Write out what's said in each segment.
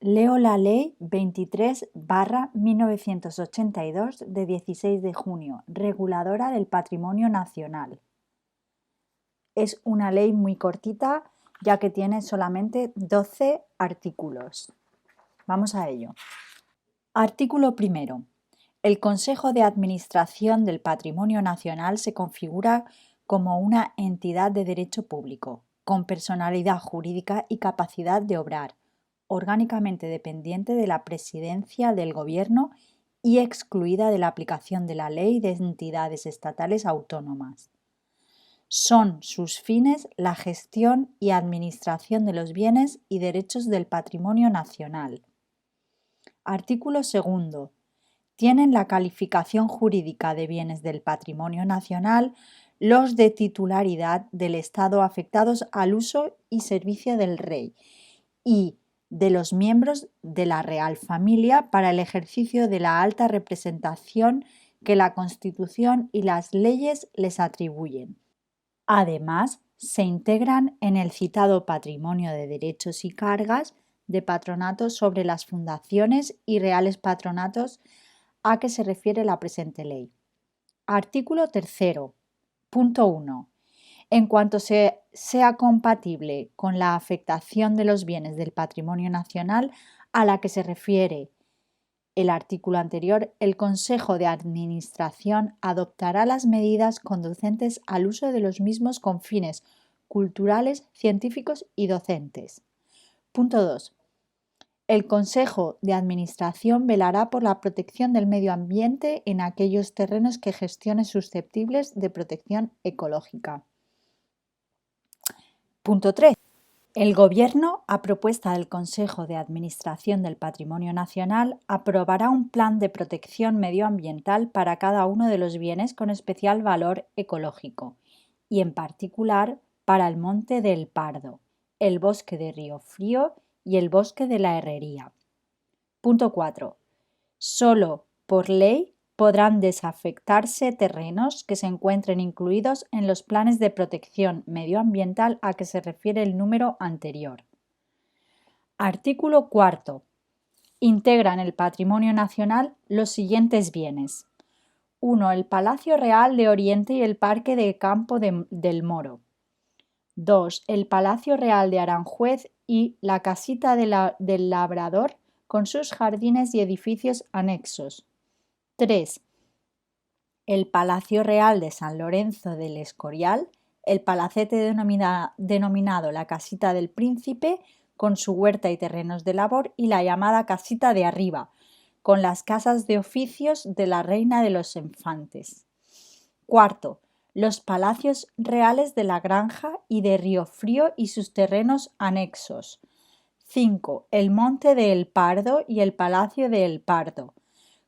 Leo la Ley 23/1982 de 16 de junio, reguladora del patrimonio nacional. Es una ley muy cortita, ya que tiene solamente 12 artículos. Vamos a ello. Artículo primero. El Consejo de Administración del Patrimonio Nacional se configura como una entidad de derecho público, con personalidad jurídica y capacidad de obrar, orgánicamente dependiente de la Presidencia del Gobierno y excluida de la aplicación de la Ley de Entidades Estatales Autónomas. Son sus fines la gestión y administración de los bienes y derechos del patrimonio nacional. Artículo segundo. Tienen la calificación jurídica de bienes del patrimonio nacional los de titularidad del Estado afectados al uso y servicio del Rey y de los miembros de la Real Familia para el ejercicio de la alta representación que la Constitución y las leyes les atribuyen. Además, se integran en el citado patrimonio de derechos y cargas de patronato sobre las fundaciones y reales patronatos a que se refiere la presente ley. Artículo 3. Punto 1. En cuanto sea compatible con la afectación de los bienes del patrimonio nacional a la que se refiere el artículo anterior, el Consejo de Administración adoptará las medidas conducentes al uso de los mismos con fines culturales, científicos y docentes. Punto 2. El Consejo de Administración velará por la protección del medio ambiente en aquellos terrenos que gestione susceptibles de protección ecológica. Punto 3. El Gobierno, a propuesta del Consejo de Administración del Patrimonio Nacional, aprobará un plan de protección medioambiental para cada uno de los bienes con especial valor ecológico y, en particular, para el Monte del Pardo, el Bosque de Río Frío y el Bosque de la Herrería. Punto 4. Solo por ley podrán desafectarse terrenos que se encuentren incluidos en los planes de protección medioambiental a que se refiere el número anterior. Artículo 4. Integran el patrimonio nacional los siguientes bienes. 1. El Palacio Real de Oriente y el Parque de Campo del Moro. 2. El Palacio Real de Aranjuez y la Casita del Labrador con sus jardines y edificios anexos. 3. El Palacio Real de San Lorenzo del Escorial, el palacete denominado la Casita del Príncipe, con su huerta y terrenos de labor, y la llamada Casita de Arriba, con las casas de oficios de la Reina de los Infantes. 4. Los Palacios Reales de la Granja y de Río Frío y sus terrenos anexos. 5. El Monte de El Pardo y el Palacio de El Pardo,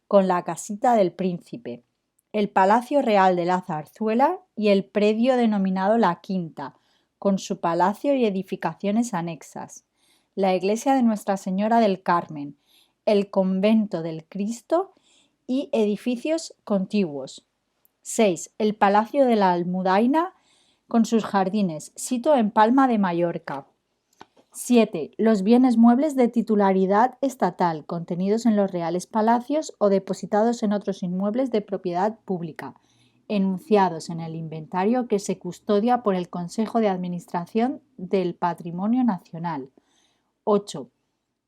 con la Casita del Príncipe, el Palacio Real de la Zarzuela y el predio denominado La Quinta, con su palacio y edificaciones anexas, la iglesia de Nuestra Señora del Carmen, el convento del Cristo y edificios contiguos. 6. El Palacio de la Almudaina con sus jardines, sito en Palma de Mallorca. 7. Los bienes muebles de titularidad estatal contenidos en los reales palacios o depositados en otros inmuebles de propiedad pública, enunciados en el inventario que se custodia por el Consejo de Administración del Patrimonio Nacional. 8.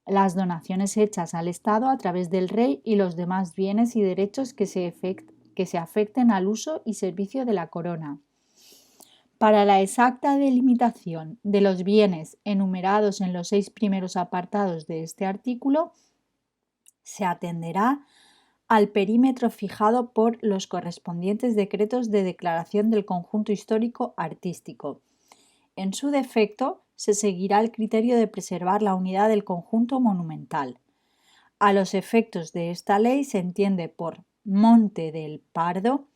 Las donaciones hechas al Estado a través del Rey y los demás bienes y derechos que se afecten al uso y servicio de la corona. Para la exacta delimitación de los bienes enumerados en los 6 primeros apartados de este artículo, se atenderá al perímetro fijado por los correspondientes decretos de declaración del conjunto histórico artístico. En su defecto, se seguirá el criterio de preservar la unidad del conjunto monumental. A los efectos de esta ley se entiende por Monte del Pardo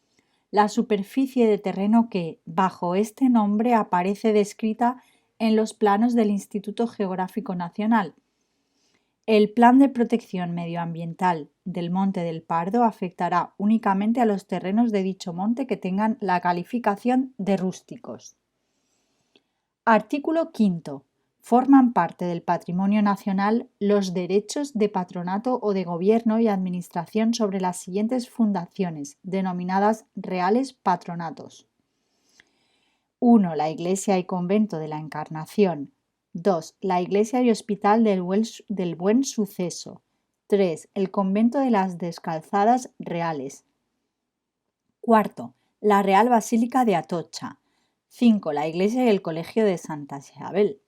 la superficie de terreno que, bajo este nombre, aparece descrita en los planos del Instituto Geográfico Nacional. El Plan de Protección Medioambiental del Monte del Pardo afectará únicamente a los terrenos de dicho monte que tengan la calificación de rústicos. Artículo 5. Forman parte del patrimonio nacional los derechos de patronato o de gobierno y administración sobre las siguientes fundaciones, denominadas reales patronatos. 1. La Iglesia y Convento de la Encarnación. 2. La Iglesia y Hospital del Buen Suceso. 3. El Convento de las Descalzadas Reales. 4. La Real Basílica de Atocha. 5. La Iglesia y el Colegio de Santa Isabel.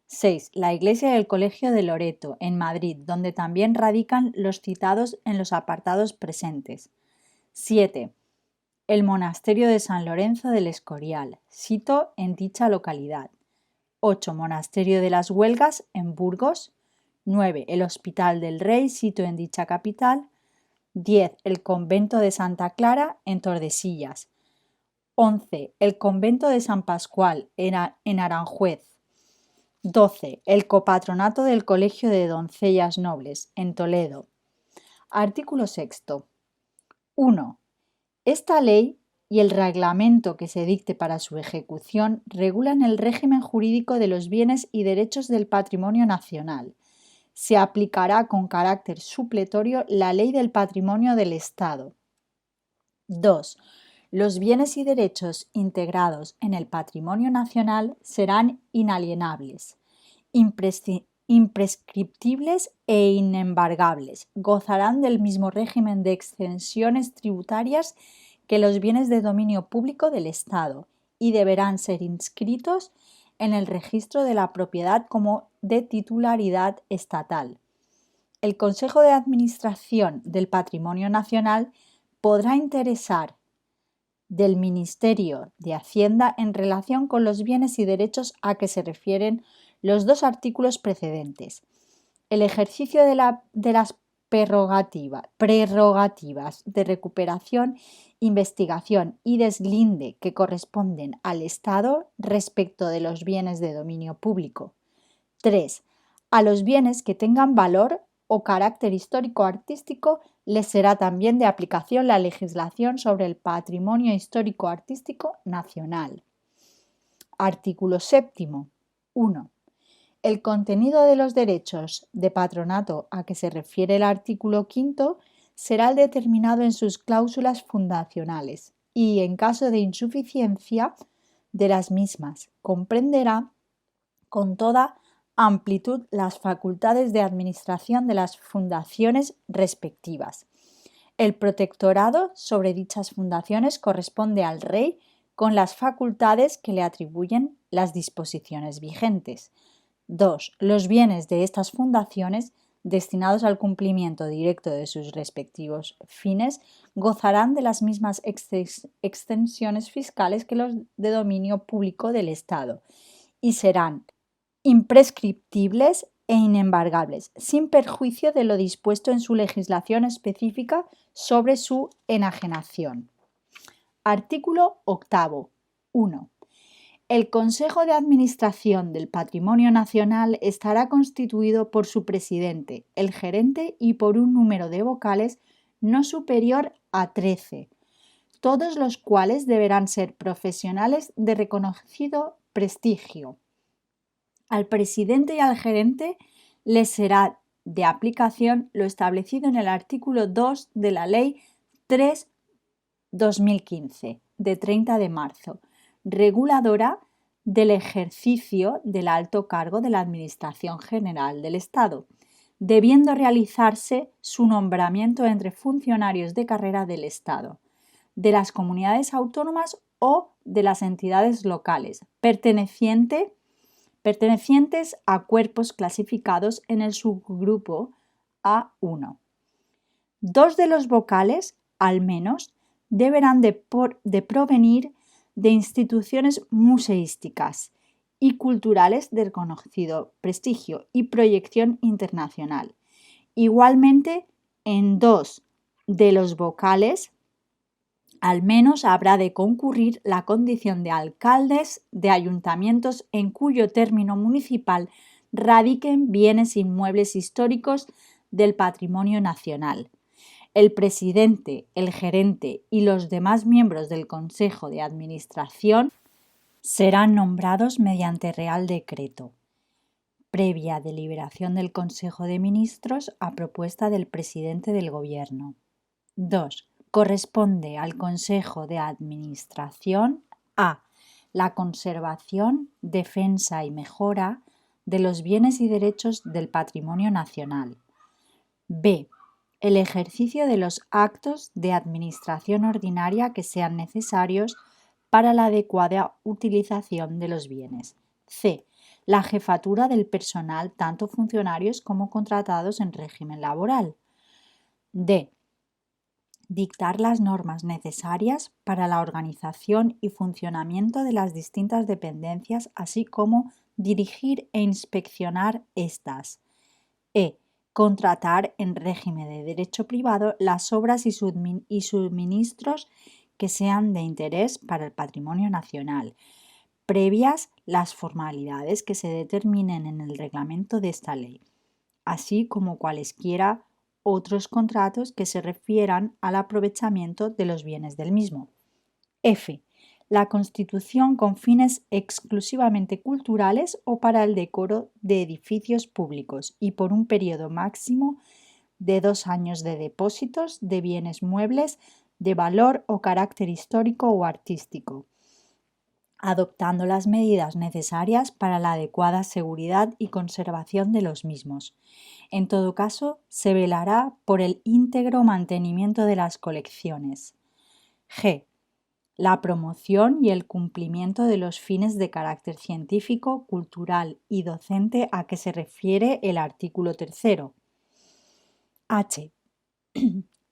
6. La Iglesia y el Colegio de Loreto, en Madrid, donde también radican los citados en los apartados presentes. 7. El Monasterio de San Lorenzo del Escorial, sito en dicha localidad. 8. Monasterio de las Huelgas, en Burgos. 9. El Hospital del Rey, sito en dicha capital. 10. El Convento de Santa Clara, en Tordesillas. 11. El Convento de San Pascual, en Aranjuez. 12. El Copatronato del Colegio de Doncellas Nobles, en Toledo. Artículo 6. 1. Esta ley y el reglamento que se dicte para su ejecución regulan el régimen jurídico de los bienes y derechos del patrimonio nacional. Se aplicará con carácter supletorio la Ley del Patrimonio del Estado. 2. Los bienes y derechos integrados en el patrimonio nacional serán inalienables, imprescriptibles e inembargables. Gozarán del mismo régimen de exenciones tributarias que los bienes de dominio público del Estado y deberán ser inscritos en el registro de la propiedad como de titularidad estatal. El Consejo de Administración del Patrimonio Nacional podrá interesar del Ministerio de Hacienda en relación con los bienes y derechos a que se refieren los dos artículos precedentes. El ejercicio de las prerrogativas de recuperación, investigación y deslinde que corresponden al Estado respecto de los bienes de dominio público. 3. A los bienes que tengan valor o carácter histórico-artístico les será también de aplicación la legislación sobre el patrimonio histórico-artístico nacional. Artículo 7. 1. El contenido de los derechos de patronato a que se refiere el artículo 5 será el determinado en sus cláusulas fundacionales y, en caso de insuficiencia de las mismas, comprenderá con toda amplitud las facultades de administración de las fundaciones respectivas. El protectorado sobre dichas fundaciones corresponde al Rey con las facultades que le atribuyen las disposiciones vigentes. 2. Los bienes de estas fundaciones, destinados al cumplimiento directo de sus respectivos fines, gozarán de las mismas exenciones fiscales que los de dominio público del Estado y serán imprescriptibles e inembargables, sin perjuicio de lo dispuesto en su legislación específica sobre su enajenación. Artículo 8. 1. El Consejo de Administración del Patrimonio Nacional estará constituido por su presidente, el gerente y por un número de vocales no superior a 13, todos los cuales deberán ser profesionales de reconocido prestigio. Al presidente y al gerente les será de aplicación lo establecido en el artículo 2 de la Ley 3/2015, de 30 de marzo, reguladora del ejercicio del alto cargo de la Administración General del Estado, debiendo realizarse su nombramiento entre funcionarios de carrera del Estado, de las comunidades autónomas o de las entidades locales, pertenecientes a cuerpos clasificados en el subgrupo A1. 2 de los vocales, al menos, deberán de provenir de instituciones museísticas y culturales de reconocido prestigio y proyección internacional. Igualmente, en 2 de los vocales, al menos habrá de concurrir la condición de alcaldes de ayuntamientos en cuyo término municipal radiquen bienes inmuebles históricos del patrimonio nacional. El presidente, el gerente y los demás miembros del Consejo de Administración serán nombrados mediante Real Decreto. previa deliberación del Consejo de Ministros a propuesta del presidente del Gobierno. 2. Corresponde al Consejo de Administración a. La conservación, defensa y mejora de los bienes y derechos del patrimonio nacional. B. El ejercicio de los actos de administración ordinaria que sean necesarios para la adecuada utilización de los bienes. C. La jefatura del personal, tanto funcionarios como contratados en régimen laboral. D. Dictar las normas necesarias para la organización y funcionamiento de las distintas dependencias, así como dirigir e inspeccionar estas. E. Contratar en régimen de derecho privado las obras y suministros que sean de interés para el patrimonio nacional, previas las formalidades que se determinen en el reglamento de esta ley, así como cualesquiera otros contratos que se refieran al aprovechamiento de los bienes del mismo. F. La constitución con fines exclusivamente culturales o para el decoro de edificios públicos y por un periodo máximo de 2 años de depósitos de bienes muebles de valor o carácter histórico o artístico, adoptando las medidas necesarias para la adecuada seguridad y conservación de los mismos. En todo caso, se velará por el íntegro mantenimiento de las colecciones. G. La promoción y el cumplimiento de los fines de carácter científico, cultural y docente a que se refiere el artículo 3. H.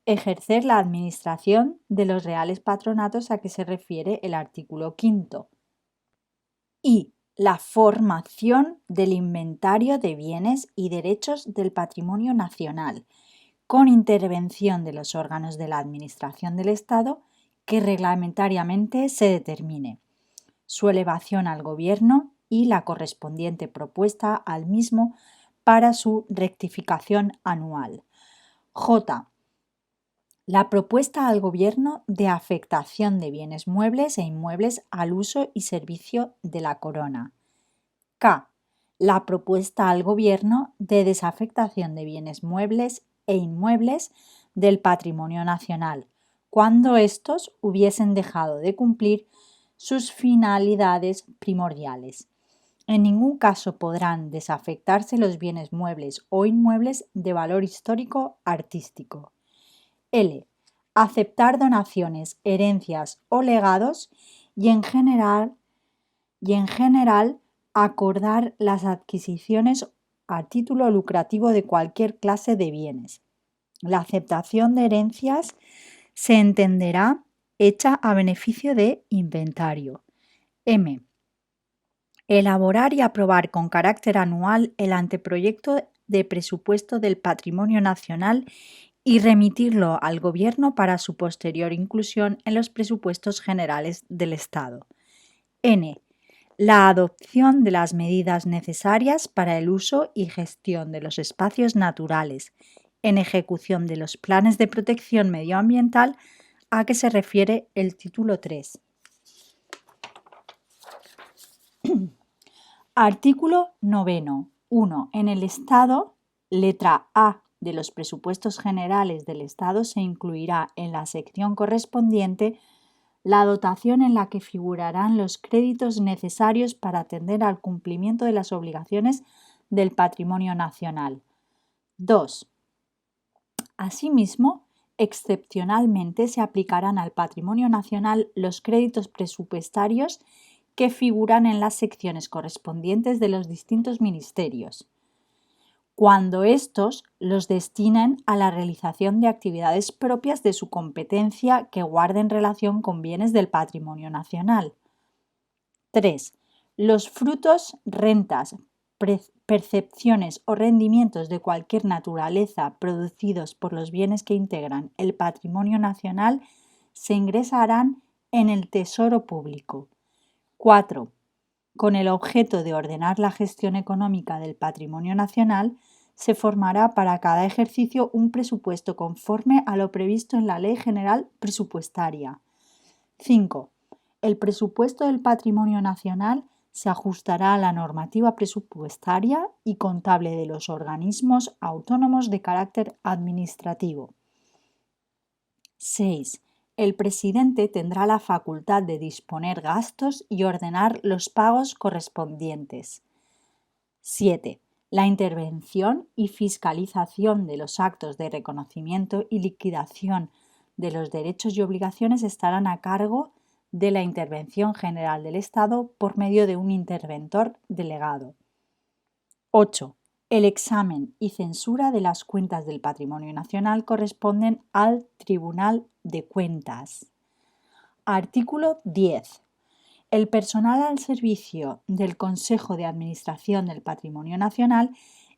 Ejercer la administración de los reales patronatos a que se refiere el artículo 5. Y la formación del inventario de bienes y derechos del patrimonio nacional, con intervención de los órganos de la Administración del Estado que reglamentariamente se determine, su elevación al Gobierno y la correspondiente propuesta al mismo para su rectificación anual. J. La propuesta al Gobierno de afectación de bienes muebles e inmuebles al uso y servicio de la Corona. K. La propuesta al Gobierno de desafectación de bienes muebles e inmuebles del patrimonio nacional, cuando éstos hubiesen dejado de cumplir sus finalidades primordiales. En ningún caso podrán desafectarse los bienes muebles o inmuebles de valor histórico artístico. L. Aceptar donaciones, herencias o legados y en general acordar las adquisiciones a título lucrativo de cualquier clase de bienes. La aceptación de herencias se entenderá hecha a beneficio de inventario. M. Elaborar y aprobar con carácter anual el anteproyecto de presupuesto del patrimonio nacional y remitirlo al Gobierno para su posterior inclusión en los presupuestos generales del Estado. N. La adopción de las medidas necesarias para el uso y gestión de los espacios naturales, en ejecución de los planes de protección medioambiental a que se refiere el título 3. Artículo 9. 1. En el Estado, letra A de los presupuestos generales del Estado se incluirá en la sección correspondiente la dotación en la que figurarán los créditos necesarios para atender al cumplimiento de las obligaciones del patrimonio nacional. 2. Asimismo, excepcionalmente se aplicarán al patrimonio nacional los créditos presupuestarios que figuran en las secciones correspondientes de los distintos ministerios, cuando éstos los destinen a la realización de actividades propias de su competencia que guarden relación con bienes del patrimonio nacional. 3. Los frutos, rentas, percepciones o rendimientos de cualquier naturaleza producidos por los bienes que integran el patrimonio nacional se ingresarán en el Tesoro Público. 4. Con el objeto de ordenar la gestión económica del patrimonio nacional, se formará para cada ejercicio un presupuesto conforme a lo previsto en la Ley General Presupuestaria. 5. El presupuesto del patrimonio nacional se ajustará a la normativa presupuestaria y contable de los organismos autónomos de carácter administrativo. 6. El presidente tendrá la facultad de disponer gastos y ordenar los pagos correspondientes. 7. La intervención y fiscalización de los actos de reconocimiento y liquidación de los derechos y obligaciones estarán a cargo de la Intervención General del Estado por medio de un interventor delegado. 8. El examen y censura de las cuentas del patrimonio nacional corresponden al Tribunal de Cuentas. Artículo 10. El personal al servicio del Consejo de Administración del Patrimonio Nacional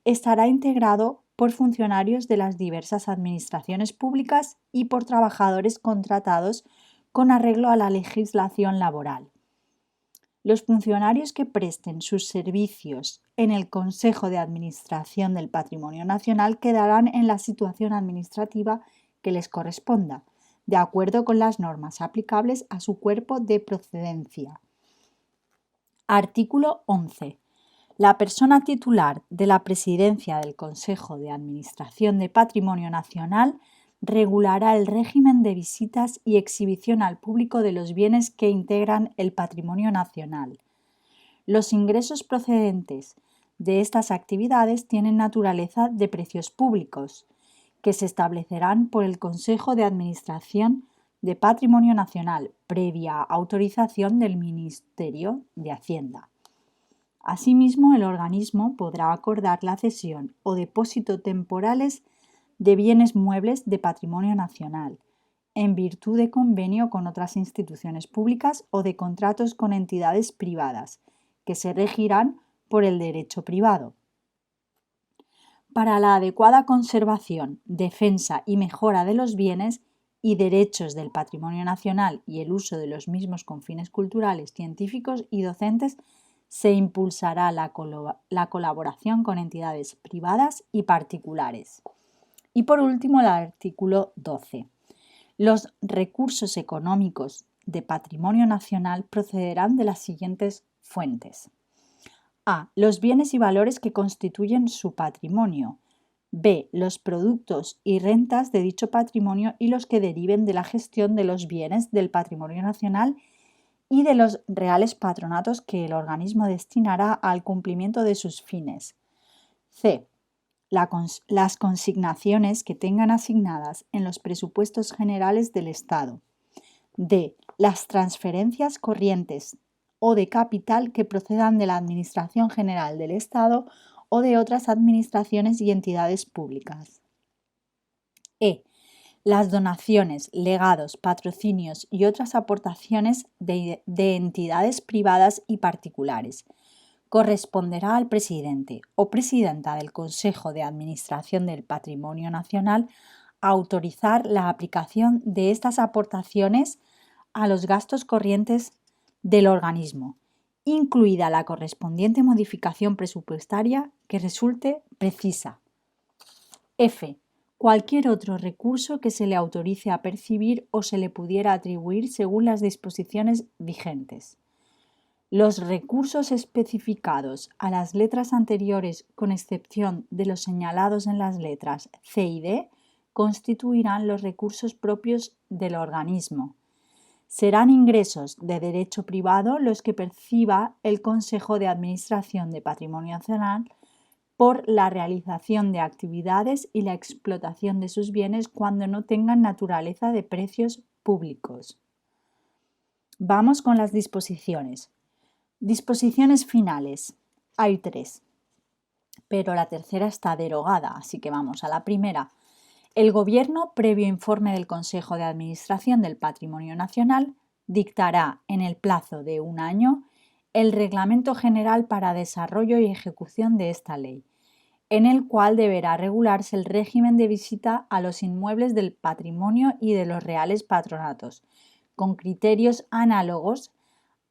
estará integrado por funcionarios de las diversas administraciones públicas y por trabajadores contratados con arreglo a la legislación laboral. Los funcionarios que presten sus servicios en el Consejo de Administración del Patrimonio Nacional quedarán en la situación administrativa que les corresponda, de acuerdo con las normas aplicables a su cuerpo de procedencia. Artículo 11. La persona titular de la presidencia del Consejo de Administración de Patrimonio Nacional regulará el régimen de visitas y exhibición al público de los bienes que integran el patrimonio nacional. Los ingresos procedentes de estas actividades tienen naturaleza de precios públicos, que se establecerán por el Consejo de Administración de Patrimonio Nacional, previa autorización del Ministerio de Hacienda. Asimismo, el organismo podrá acordar la cesión o depósito temporales de bienes muebles de patrimonio nacional, en virtud de convenio con otras instituciones públicas o de contratos con entidades privadas, que se regirán por el derecho privado. Para la adecuada conservación, defensa y mejora de los bienes y derechos del patrimonio nacional y el uso de los mismos con fines culturales, científicos y docentes, se impulsará la colaboración con entidades privadas y particulares. Y por último, el artículo 12. Los recursos económicos de patrimonio nacional procederán de las siguientes fuentes. A. Los bienes y valores que constituyen su patrimonio. B. Los productos y rentas de dicho patrimonio y los que deriven de la gestión de los bienes del patrimonio nacional y de los reales patronatos que el organismo destinará al cumplimiento de sus fines. C. Las consignaciones que tengan asignadas en los presupuestos generales del Estado. D. Las transferencias corrientes o de capital que procedan de la Administración General del Estado o de otras administraciones y entidades públicas. E. Las donaciones, legados, patrocinios y otras aportaciones de entidades privadas y particulares. Corresponderá al presidente o presidenta del Consejo de Administración del Patrimonio Nacional autorizar la aplicación de estas aportaciones a los gastos corrientes del organismo, incluida la correspondiente modificación presupuestaria que resulte precisa. F. Cualquier otro recurso que se le autorice a percibir o se le pudiera atribuir según las disposiciones vigentes. Los recursos especificados a las letras anteriores, con excepción de los señalados en las letras C y D, constituirán los recursos propios del organismo. Serán ingresos de derecho privado los que perciba el Consejo de Administración de Patrimonio Nacional por la realización de actividades y la explotación de sus bienes cuando no tengan naturaleza de precios públicos. Vamos con las disposiciones. Disposiciones finales. Hay 3, pero la tercera está derogada, así que vamos a la primera. El Gobierno, previo informe del Consejo de Administración del Patrimonio Nacional, dictará en el plazo de 1 año el Reglamento General para desarrollo y ejecución de esta ley, en el cual deberá regularse el régimen de visita a los inmuebles del patrimonio y de los reales patronatos, con criterios análogos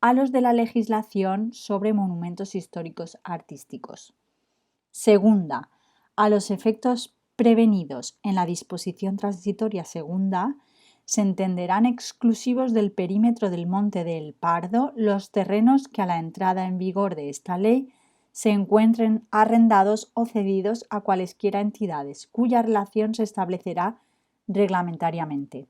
a los de la legislación sobre monumentos históricos artísticos. Segunda, a los efectos prevenidos en la disposición transitoria segunda, Se entenderán exclusivos del perímetro del Monte del Pardo los terrenos que a la entrada en vigor de esta ley se encuentren arrendados o cedidos a cualesquiera entidades, cuya relación se establecerá reglamentariamente.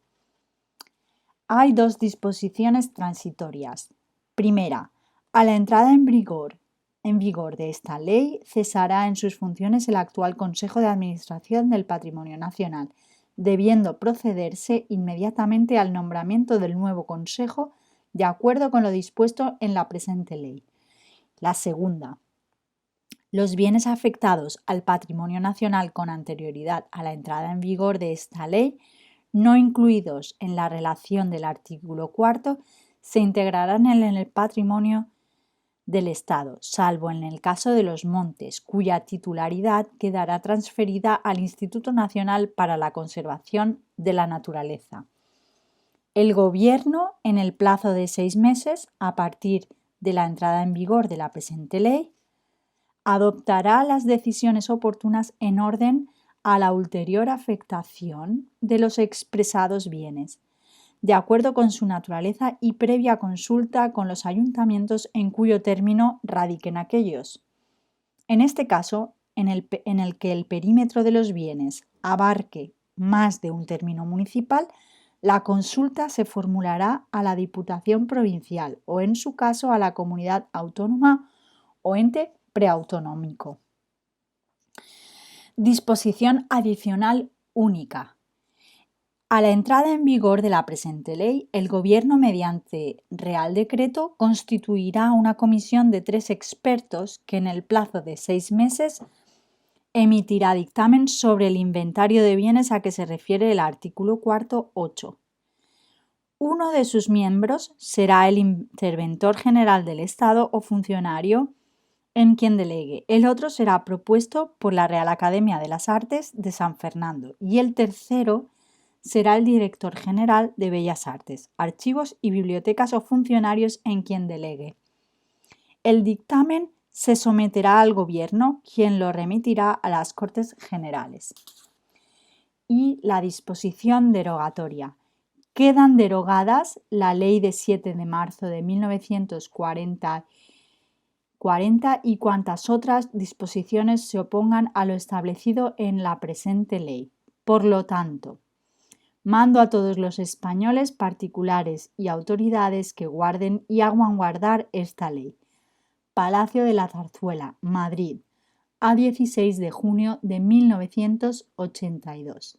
Hay dos disposiciones transitorias. Primera, a la entrada en vigor de esta ley cesará en sus funciones el actual Consejo de Administración del Patrimonio Nacional, debiendo procederse inmediatamente al nombramiento del nuevo Consejo de acuerdo con lo dispuesto en la presente ley. La segunda, los bienes afectados al patrimonio nacional con anterioridad a la entrada en vigor de esta ley, no incluidos en la relación del artículo 4, se integrarán en el patrimonio del Estado, salvo en el caso de los montes, cuya titularidad quedará transferida al Instituto Nacional para la Conservación de la Naturaleza. El Gobierno, en el plazo de 6 meses, a partir de la entrada en vigor de la presente ley, adoptará las decisiones oportunas en orden a la ulterior afectación de los expresados bienes, de acuerdo con su naturaleza y previa consulta con los ayuntamientos en cuyo término radiquen aquellos. En este caso, en el que el perímetro de los bienes abarque más de un término municipal, la consulta se formulará a la Diputación Provincial o, en su caso, a la comunidad autónoma o ente preautonómico. Disposición adicional única. A la entrada en vigor de la presente ley, el Gobierno, mediante Real Decreto, constituirá una comisión de 3 expertos que en el plazo de 6 meses emitirá dictamen sobre el inventario de bienes a que se refiere el artículo 4.8. Uno de sus miembros será el interventor general del Estado o funcionario en quien delegue. El otro será propuesto por la Real Academia de las Artes de San Fernando y el tercero será el director general de Bellas Artes, Archivos y Bibliotecas o funcionarios en quien delegue. El dictamen se someterá al Gobierno, quien lo remitirá a las Cortes Generales. Y la disposición derogatoria. Quedan derogadas la Ley de 7 de marzo de 1940 y cuantas otras disposiciones se opongan a lo establecido en la presente ley. Por lo tanto, mando a todos los españoles, particulares y autoridades que guarden y hagan guardar esta ley. Palacio de la Zarzuela, Madrid, a 16 de junio de 1982.